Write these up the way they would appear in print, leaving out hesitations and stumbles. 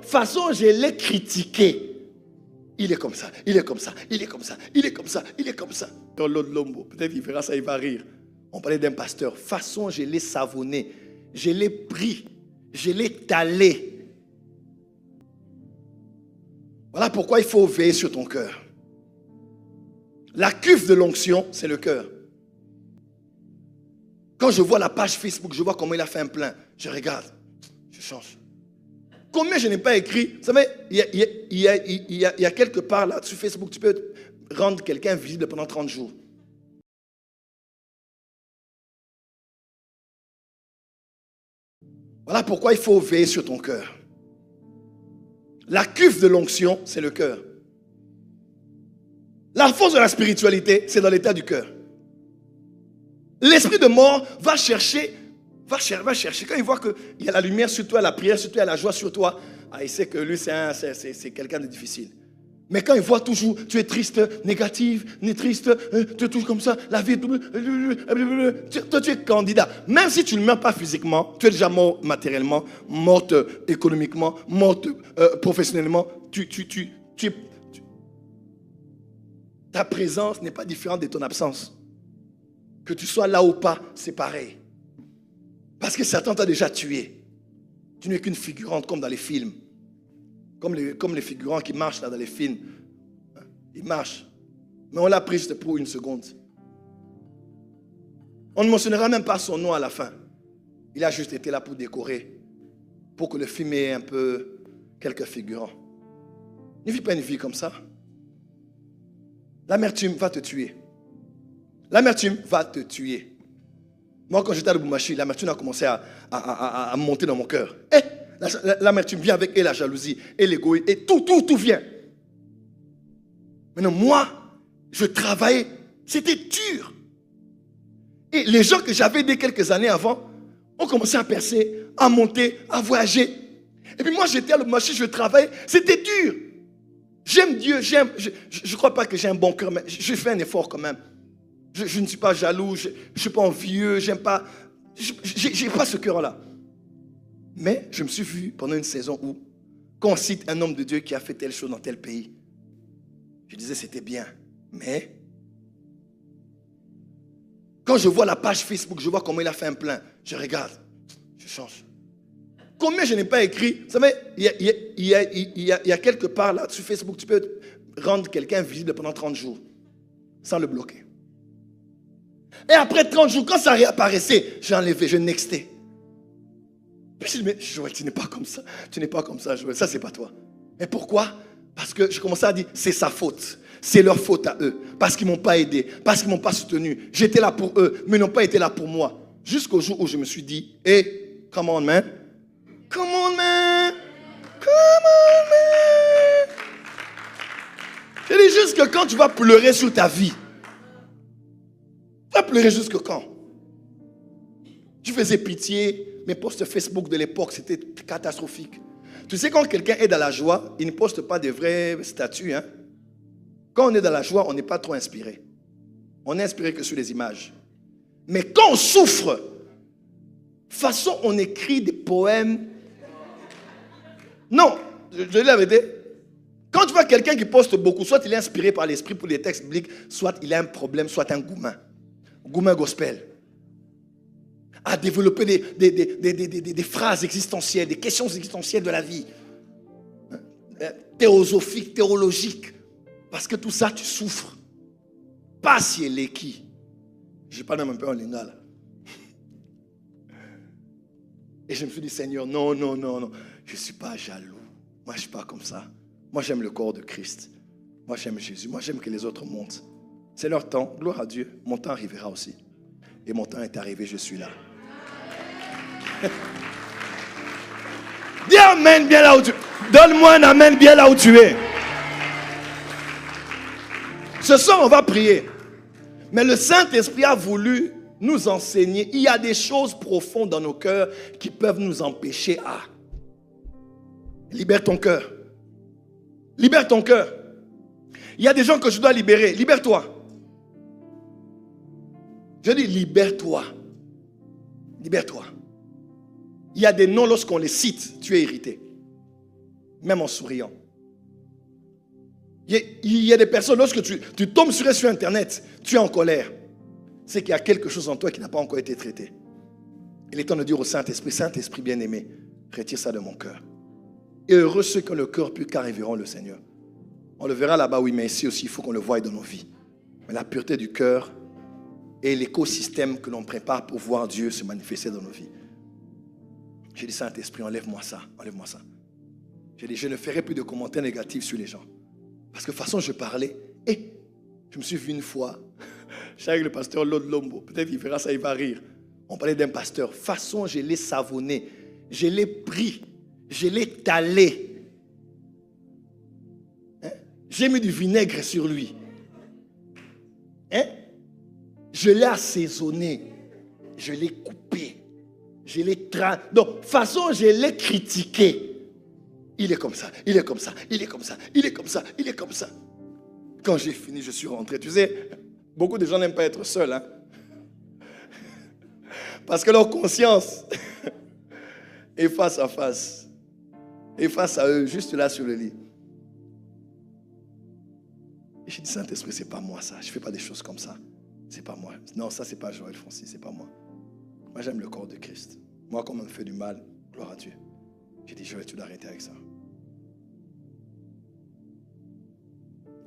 façon, je l'ai critiqué. Il est comme ça, il est comme ça, il est comme ça, il est comme ça, il est comme ça. Dans l'autre lombo, peut-être qu'il verra ça, il va rire. On parlait d'un pasteur. Façon, je l'ai savonné, je l'ai pris, je l'ai talé. Voilà pourquoi il faut veiller sur ton cœur. La cuve de l'onction, c'est le cœur. Quand je vois la page Facebook, je vois comment il a fait un plein. Je regarde, je change. Combien je n'ai pas écrit? Vous savez, il y a quelque part là sur Facebook, tu peux rendre quelqu'un visible pendant 30 jours. Voilà pourquoi il faut veiller sur ton cœur. La cuve de l'onction, c'est le cœur. La force de la spiritualité, c'est dans l'état du cœur. L'esprit de mort va chercher. Quand il voit qu'il y a la lumière sur toi, la prière sur toi, la joie sur toi, il sait que lui, c'est quelqu'un de difficile. Mais quand il voit toujours, tu es triste, négative, triste, tu es toujours comme ça, la vie, toi tu es candidat. Même si tu ne meurs pas physiquement, tu es déjà mort matériellement, morte économiquement, morte professionnellement, ta présence n'est pas différente de ton absence. Que tu sois là ou pas, c'est pareil. Parce que Satan t'a déjà tué. Tu n'es qu'une figurante comme dans les films. Comme les figurants qui marchent là dans les films. Ils marchent. Mais on l'a pris juste pour une seconde. On ne mentionnera même pas son nom à la fin. Il a juste été là pour décorer. Pour que le film ait un peu quelques figurants. Ne vis pas une vie comme ça. L'amertume va te tuer. L'amertume va te tuer. Moi, quand j'étais à Lubumbashi, l'amertume a commencé à monter dans mon cœur. L'amertume vient avec la jalousie, et l'égoïsme, et tout vient. Maintenant, moi, je travaillais, c'était dur. Et les gens que j'avais aidés quelques années avant ont commencé à percer, à monter, à voyager. Et puis moi, j'étais à Lubumbashi, je travaillais, c'était dur. J'aime Dieu, je ne crois pas que j'ai un bon cœur, mais je fais un effort quand même. Je ne suis pas jaloux, je ne suis pas envieux, j'aime pas. Je n'ai pas ce cœur-là. Mais je me suis vu pendant une saison où, quand on cite un homme de Dieu qui a fait telle chose dans tel pays, je disais c'était bien. Mais, quand je vois la page Facebook, je vois comment il a fait un plein, je regarde, je change. Combien je n'ai pas écrit? Vous savez, il y a quelque part là sur Facebook, tu peux rendre quelqu'un visible pendant 30 jours sans le bloquer. Et après 30 jours, quand ça réapparaissait, j'ai enlevé, je nextais. Puis je dis, mais Joël, tu n'es pas comme ça. Tu n'es pas comme ça, Joël. Ça, c'est pas toi. Et pourquoi? Parce que je commençais à dire, c'est sa faute. C'est leur faute à eux. Parce qu'ils ne m'ont pas aidé. Parce qu'ils ne m'ont pas soutenu. J'étais là pour eux, mais ils n'ont pas été là pour moi. Jusqu'au jour où je me suis dit, hey, come on, man. Come on, man. Come on, man. Je dis juste que quand tu vas pleurer sur ta vie, tu vas pleurer jusque quand? Tu faisais pitié, mes posts Facebook de l'époque, c'était catastrophique. Tu sais, quand quelqu'un est dans la joie, il ne poste pas de vrais statuts. Hein? Quand on est dans la joie, on n'est pas trop inspiré. On n'est inspiré que sur les images. Mais quand on souffre, façon, on écrit des poèmes. Non, je dis la vérité. Quand tu vois quelqu'un qui poste beaucoup, soit il est inspiré par l'esprit pour les textes bibliques, soit il a un problème, soit un goumin. Goumin gospel. À développer des phrases existentielles, des questions existentielles de la vie. Théosophiques, théologiques. Parce que tout ça, tu souffres. Pas si elle est qui. Je parle même un peu en lingala. Et je me suis dit, Seigneur, non. Je ne suis pas jaloux. Moi, je ne suis pas comme ça. Moi, j'aime le corps de Christ. Moi, j'aime Jésus. Moi, j'aime que les autres montent. C'est leur temps. Gloire à Dieu. Mon temps arrivera aussi. Et mon temps est arrivé, je suis là. Dis amen bien là où tu es. Donne-moi un amen bien là où tu es. Ce soir, on va prier. Mais le Saint-Esprit a voulu nous enseigner. Il y a des choses profondes dans nos cœurs qui peuvent nous empêcher à. Libère ton cœur. Libère ton cœur. Il y a des gens que je dois libérer. Libère-toi. Je dis libère-toi. Libère-toi. Il y a des noms, lorsqu'on les cite, tu es irrité. même en souriant. Il y a des personnes, lorsque tu tombes sur Internet, tu es en colère. C'est qu'il y a quelque chose en toi qui n'a pas encore été traité. Il est temps de dire au Saint-Esprit, Saint-Esprit bien-aimé, retire ça de mon cœur. Et heureux ceux qui ont le cœur pur car ils verront le Seigneur. On le verra là-bas, oui, mais ici aussi, il faut qu'on le voie dans nos vies. Mais la pureté du cœur et l'écosystème que l'on prépare pour voir Dieu se manifester dans nos vies. J'ai dit, Saint-Esprit, enlève-moi ça, enlève-moi ça. J'ai dit, je ne ferai plus de commentaires négatifs sur les gens. Parce que de toute façon, je parlais, et je me suis vu une fois, je suis avec le pasteur Lord Lombo, peut-être qu'il verra ça, il va rire. On parlait d'un pasteur, de toute façon, je l'ai savonné, je l'ai pris, je l'ai talé. J'ai mis du vinaigre sur lui. Je l'ai assaisonné. Je l'ai coupé. Je l'ai donc, de toute façon, je l'ai critiqué. Il est comme ça, il est comme ça, il est comme ça, il est comme ça, il est comme ça. Quand j'ai fini, je suis rentré. Tu sais, beaucoup de gens n'aiment pas être seuls. Hein? Parce que leur conscience est face à face. Et face à eux, juste là sur le lit. Et j'ai dit, Saint-Esprit, c'est pas moi ça. Je ne fais pas des choses comme ça. C'est pas moi. Non, ça, c'est pas Joël Francis, c'est pas moi. Moi, j'aime le corps de Christ. Moi, quand on me fait du mal, gloire à Dieu. J'ai dit, Joël, tu dois arrêter avec ça.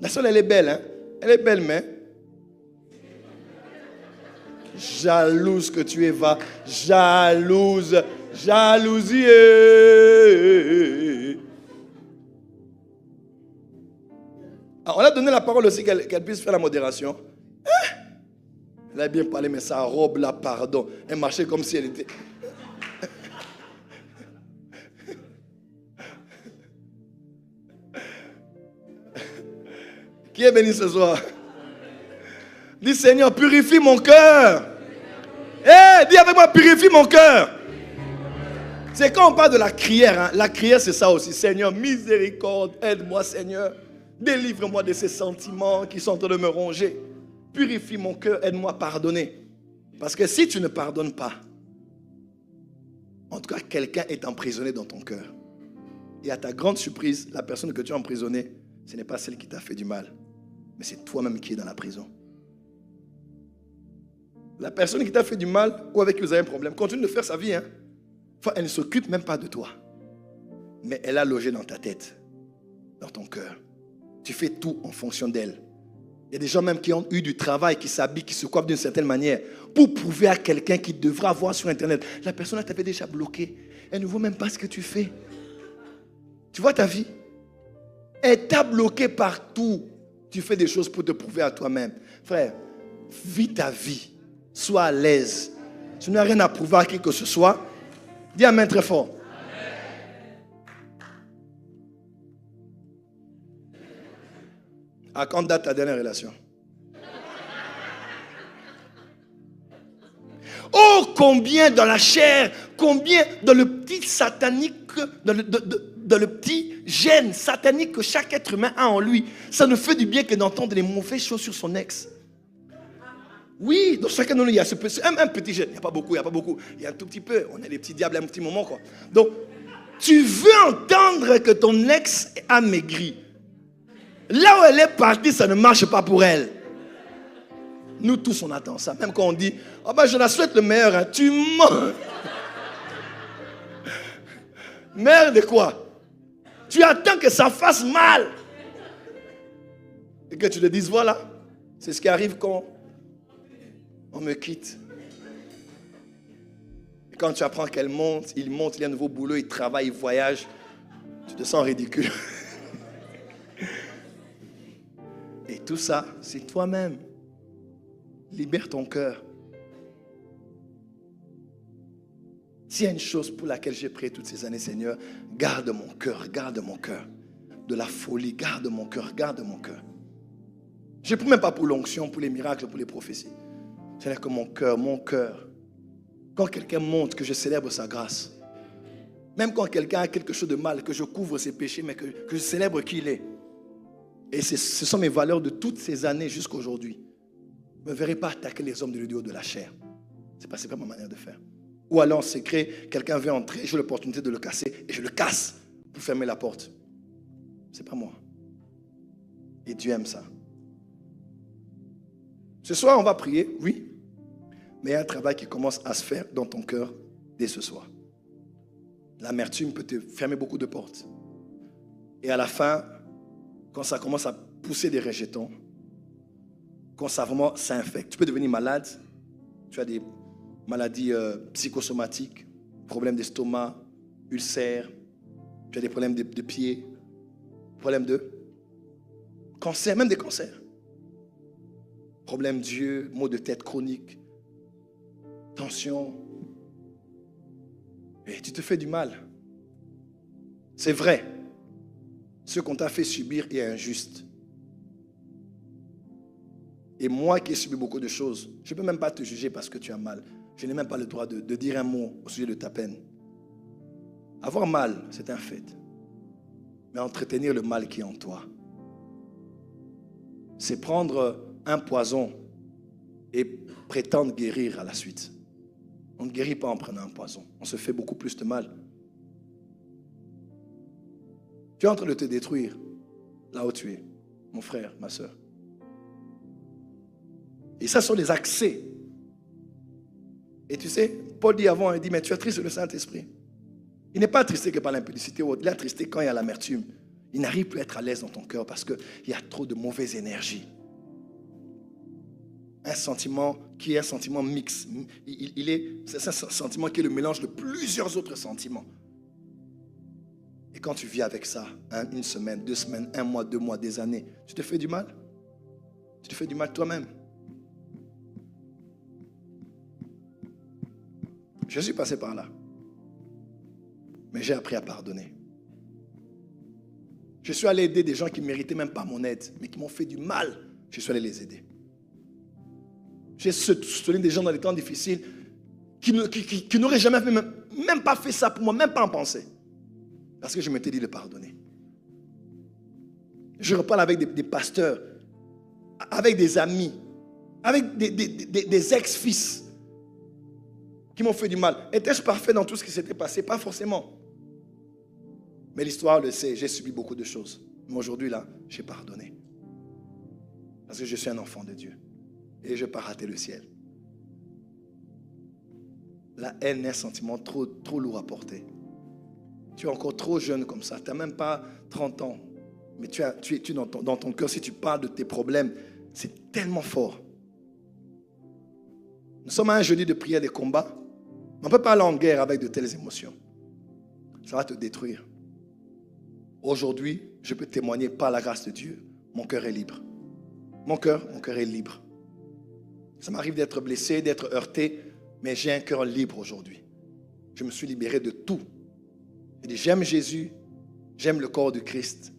La seule, elle est belle, hein. Elle est belle, mais jalouse que tu es, va. Jalouse. Jalousie. Alors, on a donné la parole aussi qu'elle puisse faire la modération. Elle a bien parlé, mais sa robe là, pardon. Elle marchait comme si elle était... Qui est béni ce soir? Dis, Seigneur, purifie mon cœur. Dis avec moi, purifie mon cœur. C'est quand on parle de la crière. Hein? La crière, c'est ça aussi. Seigneur, miséricorde, aide-moi, Seigneur. Délivre-moi de ces sentiments qui sont en train de me ronger. Purifie mon cœur, aide-moi à pardonner. Parce que si tu ne pardonnes pas, en tout cas, quelqu'un est emprisonné dans ton cœur. Et à ta grande surprise, la personne que tu as emprisonnée, ce n'est pas celle qui t'a fait du mal, mais c'est toi-même qui es dans la prison. La personne qui t'a fait du mal ou avec qui vous avez un problème, continue de faire sa vie. Hein. Enfin, elle ne s'occupe même pas de toi. Mais elle a logé dans ta tête, dans ton cœur. Tu fais tout en fonction d'elle. Il y a des gens même qui ont eu du travail, qui s'habillent, qui se coiffent d'une certaine manière pour prouver à quelqu'un qui devra voir sur Internet. La personne t'avait déjà bloqué. Elle ne voit même pas ce que tu fais. Tu vois ta vie? Elle t'a bloqué partout. Tu fais des choses pour te prouver à toi-même. Frère, vis ta vie. Sois à l'aise. Tu n'as rien à prouver à qui que ce soit. Dis amen très fort. À quand date ta dernière relation? Oh, combien dans la chair, combien dans le petit satanique, dans le petit gène satanique que chaque être humain a en lui. Ça ne fait du bien que d'entendre les mauvaises choses sur son ex. Oui, dans chacun de nous, il y a un petit gène. Il n'y a pas beaucoup, il n'y a pas beaucoup. Il y a un tout petit peu. On est des petits diables à un petit moment, quoi. Donc, tu veux entendre que ton ex a maigri. Là où elle est partie, ça ne marche pas pour elle. Nous tous, on attend ça. Même quand on dit, oh ben, je la souhaite le meilleur, hein. Tu mens. Meilleur de quoi? Tu attends que ça fasse mal. Et que tu te dises, voilà, c'est ce qui arrive quand on me quitte. Et quand tu apprends qu'elle monte, il y a un nouveau boulot, il travaille, il voyage, tu te sens ridicule. Et tout ça, c'est toi-même. Libère ton cœur. S'il y a une chose pour laquelle j'ai prié toutes ces années, Seigneur, garde mon cœur, garde mon cœur. De la folie, garde mon cœur, garde mon cœur. Je ne prie même pas pour l'onction, pour les miracles, pour les prophéties. C'est-à-dire que mon cœur, quand quelqu'un monte, que je célèbre sa grâce. Même quand quelqu'un a quelque chose de mal, que je couvre ses péchés, mais que je célèbre qui il est. Et ce sont mes valeurs de toutes ces années jusqu'à aujourd'hui. Je ne me verrai pas attaquer les hommes de l'audio de la chair. Ce n'est pas ma manière de faire. Ou alors en secret, quelqu'un veut entrer, j'ai l'opportunité de le casser et je le casse pour fermer la porte. C'est pas moi. Et Dieu aime ça. Ce soir, on va prier, oui. Mais il y a un travail qui commence à se faire dans ton cœur dès ce soir. L'amertume peut te fermer beaucoup de portes. Et à la fin, quand ça commence à pousser des rejetons, quand ça vraiment s'infecte, tu peux devenir malade. Tu as des maladies psychosomatiques, problèmes d'estomac, ulcères, tu as des problèmes de pieds, problèmes de cancer, même des cancers. Problèmes d'yeux, maux de tête chroniques, tension. Et tu te fais du mal. C'est vrai. Ce qu'on t'a fait subir est injuste. Et moi qui ai subi beaucoup de choses, je ne peux même pas te juger parce que tu as mal. Je n'ai même pas le droit de dire un mot au sujet de ta peine. Avoir mal, c'est un fait. Mais entretenir le mal qui est en toi, c'est prendre un poison et prétendre guérir à la suite. On ne guérit pas en prenant un poison. On se fait beaucoup plus de mal. Tu es en train de te détruire là où tu es, mon frère, ma soeur. Et ça sont les accès. Et tu sais, Paul dit avant, il dit, mais tu es triste le Saint-Esprit. Il n'est pas attristé que par l'impudicité ou autre. Il est attristé quand il y a l'amertume. Il n'arrive plus à être à l'aise dans ton cœur parce qu'il y a trop de mauvaise énergie. Un sentiment qui est un sentiment mixte. C'est un sentiment qui est le mélange de plusieurs autres sentiments. Et quand tu vis avec ça, une semaine, 2 semaines, 1 mois, 2 mois, des années, tu te fais du mal. Tu te fais du mal toi-même. Je suis passé par là. Mais j'ai appris à pardonner. Je suis allé aider des gens qui ne méritaient même pas mon aide, mais qui m'ont fait du mal. Je suis allé les aider. J'ai soutenu des gens dans des temps difficiles qui n'auraient jamais fait, même pas fait ça pour moi, même pas en penser. Parce que je m'étais dit de pardonner. Je reparle avec des pasteurs, avec des amis, avec des ex-fils qui m'ont fait du mal. Étais-je parfait dans tout ce qui s'était passé? Pas forcément. Mais l'histoire le sait, j'ai subi beaucoup de choses. Mais aujourd'hui, là, j'ai pardonné. Parce que je suis un enfant de Dieu. Et je ne vais pas rater le ciel. La haine est un sentiment trop lourd à porter. Tu es encore trop jeune comme ça. Tu n'as même pas 30 ans. Mais tu es dans ton cœur, si tu parles de tes problèmes, c'est tellement fort. Nous sommes à un jeudi de prière des combats. On ne peut pas aller en guerre avec de telles émotions. Ça va te détruire. Aujourd'hui, je peux témoigner par la grâce de Dieu. Mon cœur est libre. Mon cœur est libre. Ça m'arrive d'être blessé, d'être heurté, mais j'ai un cœur libre aujourd'hui. Je me suis libéré de tout. Je dis, j'aime Jésus, j'aime le corps de Christ.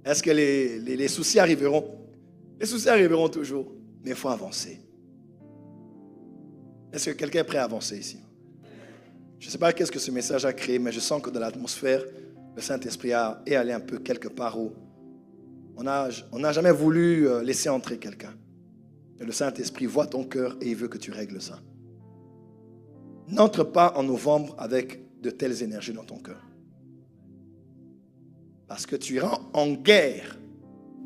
Est-ce que les soucis arriveront? Les soucis arriveront toujours, mais il faut avancer. Est-ce que quelqu'un est prêt à avancer ici? Je ne sais pas qu'est-ce que ce message a créé, mais je sens que dans l'atmosphère, le Saint-Esprit est allé un peu quelque part où on n'a jamais voulu laisser entrer quelqu'un. Et le Saint-Esprit voit ton cœur et il veut que tu règles ça. N'entre pas en novembre avec de telles énergies dans ton cœur. Parce que tu iras en guerre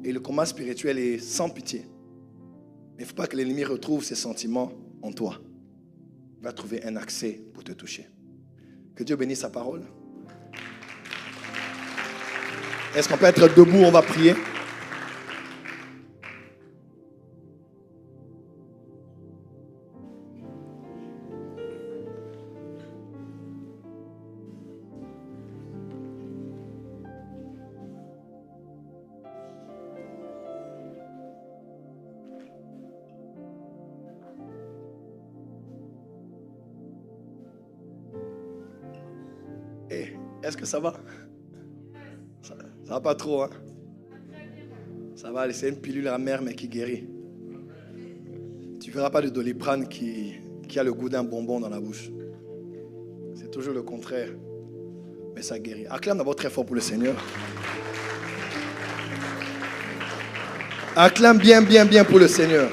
et le combat spirituel est sans pitié. Mais il ne faut pas que l'ennemi retrouve ses sentiments en toi. Il va trouver un accès pour te toucher. Que Dieu bénisse sa parole. Est-ce qu'on peut être debout? On va prier. Est-ce que ça va? Ça va pas trop, hein? Ça va, c'est une pilule amère mais qui guérit. Tu ne verras pas de Doliprane qui a le goût d'un bonbon dans la bouche. C'est toujours le contraire. Mais ça guérit. Acclame d'abord très fort pour le Seigneur. Acclame bien, bien, bien pour le Seigneur.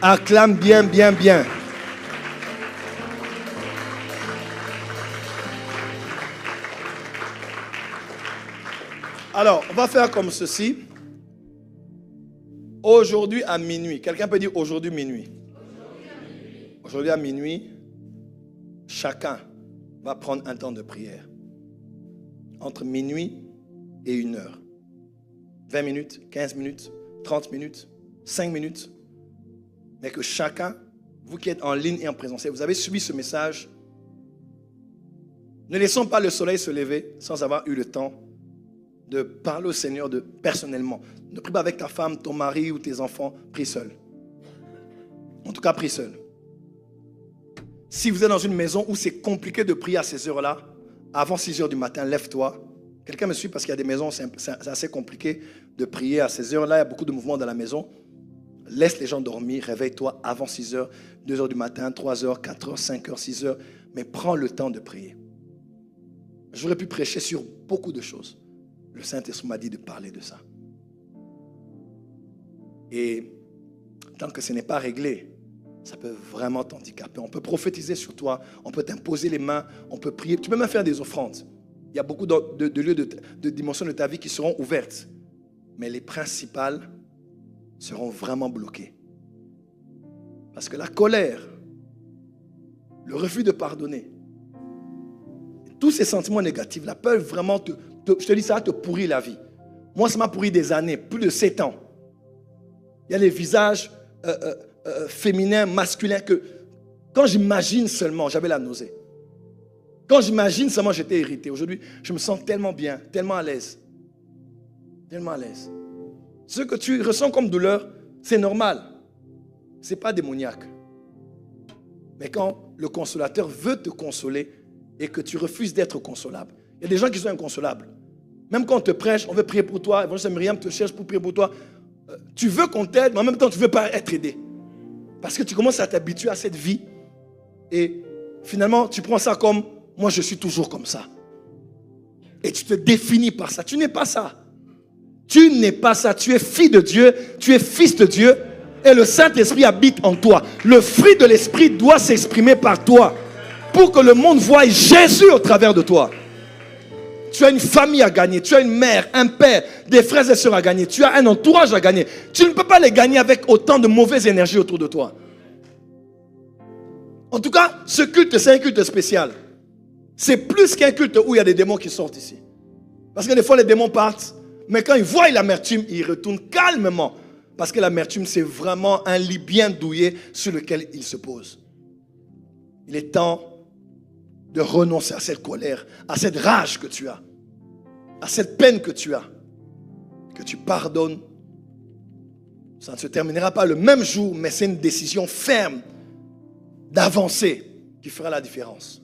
Acclame bien, bien, bien. Alors, on va faire comme ceci. Aujourd'hui à minuit. Quelqu'un peut dire aujourd'hui minuit. Aujourd'hui à minuit, chacun va prendre un temps de prière. Entre minuit et 1 heure. 20 minutes, 15 minutes, 30 minutes, 5 minutes. Mais que chacun, vous qui êtes en ligne et en présentiel, vous avez suivi ce message. Ne laissons pas le soleil se lever sans avoir eu le temps de parler au Seigneur personnellement. Ne prie pas avec ta femme, ton mari ou tes enfants. Prie seul. En tout cas, prie seul. Si vous êtes dans une maison où c'est compliqué de prier à ces heures-là, avant 6 heures du matin, lève-toi. Quelqu'un me suit parce qu'il y a des maisons où c'est assez compliqué de prier à ces heures-là. Il y a beaucoup de mouvements dans la maison. Laisse les gens dormir. Réveille-toi avant 6 heures, 2 heures du matin, 3 heures, 4 heures, 5 heures, 6 heures. Mais prends le temps de prier. J'aurais pu prêcher sur beaucoup de choses. Le Saint-Esprit m'a dit de parler de ça. Et tant que ce n'est pas réglé, ça peut vraiment t'handicaper. On peut prophétiser sur toi, on peut t'imposer les mains, on peut prier. Tu peux même faire des offrandes. Il y a beaucoup de lieux de dimensions de ta vie qui seront ouvertes. Mais les principales seront vraiment bloquées. Parce que la colère, le refus de pardonner, tous ces sentiments négatifs là peuvent vraiment je te dis, ça va te pourrir la vie. Moi, ça m'a pourri des années, plus de 7 ans. Il y a les visages féminins, masculins que quand j'imagine seulement, j'avais la nausée. Quand j'imagine seulement, j'étais irrité. Aujourd'hui, je me sens tellement bien, tellement à l'aise. Tellement à l'aise. Ce que tu ressens comme douleur, c'est normal. Ce n'est pas démoniaque. Mais quand le consolateur veut te consoler et que tu refuses d'être consolable, il y a des gens qui sont inconsolables. Même quand on te prêche, on veut prier pour toi. Évangéliste Myriam te cherche pour prier pour toi. Tu veux qu'on t'aide, mais en même temps, tu ne veux pas être aidé. Parce que tu commences à t'habituer à cette vie. Et finalement, tu prends ça comme, moi je suis toujours comme ça. Et tu te définis par ça. Tu n'es pas ça. Tu n'es pas ça. Tu es fille de Dieu. Tu es fils de Dieu. Et le Saint-Esprit habite en toi. Le fruit de l'Esprit doit s'exprimer par toi. Pour que le monde voie Jésus au travers de toi. Tu as une famille à gagner, tu as une mère, un père, des frères et sœurs à gagner, tu as un entourage à gagner. Tu ne peux pas les gagner avec autant de mauvaises énergies autour de toi. En tout cas, ce culte, c'est un culte spécial. C'est plus qu'un culte où il y a des démons qui sortent ici. Parce que des fois, les démons partent, mais quand ils voient l'amertume, ils retournent calmement. Parce que l'amertume, c'est vraiment un lit bien douillet sur lequel ils se posent. Il est temps de renoncer à cette colère, à cette rage que tu as, à cette peine que tu as, que tu pardonnes. Ça ne se terminera pas le même jour, mais c'est une décision ferme d'avancer qui fera la différence.